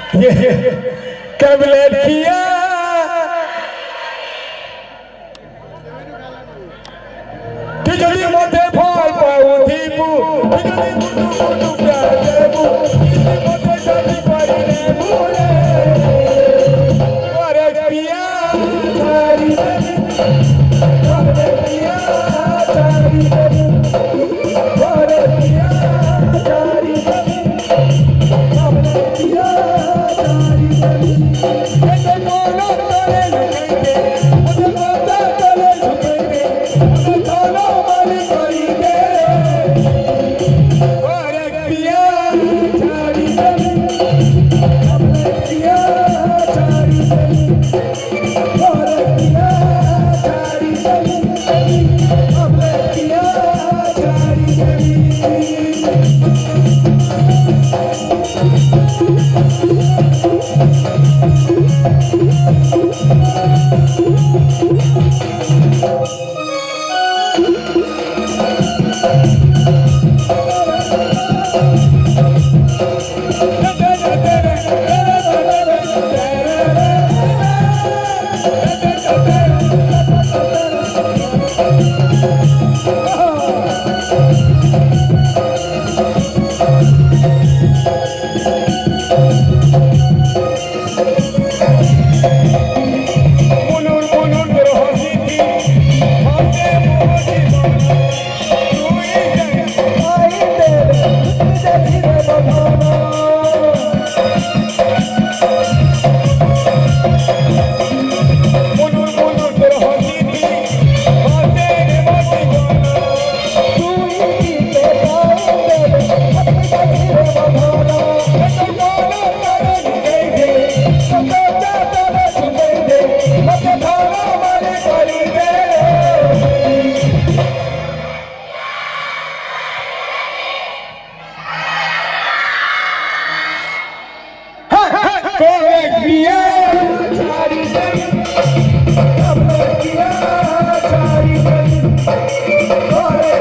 कब लड़कियां যদি মধ্যে ফল পাও দীপু যদি মুটু মুটু প্যার দেবু যদি মধ্যে যদি পারি রে ভুলে ওরে পিয়া ছাড়ি দেবি ওরে পিয়া ছাড়ি দেবি ওরে পিয়া ছাড়ি দেবি ওরে পিয়া ছাড়ি দেবি এতে কোনো তলে লুকাইতে ওতে কথা তলে লুকাইতে ওতে কোনো মালি করি দে ওরে পিয়া ছাড়ি দেবি ওরে পিয়া ছাড়ি দেবি ওরে পিয়া ছাড়ি দেবি ওরে পিয়া ছাড়ি দেবি মুনুর মুনুর তোর হাসিতি হাসে মোজি বানা তুই জানি আই দেবে তুই ধীরে বাঁধানা মুনুর মুনুর তোর হাসিতি হাসে মোজি বানা তুই দিতে পাই দেবে তুই ধীরে বাঁধানা এত বড় তারা ঢুকে দে কত তারা ঢুকে দে কত ধারা মানে করি দে করে পিয়া ছাড়ি দেবি করে পিয়া ছাড়ি দেবি করে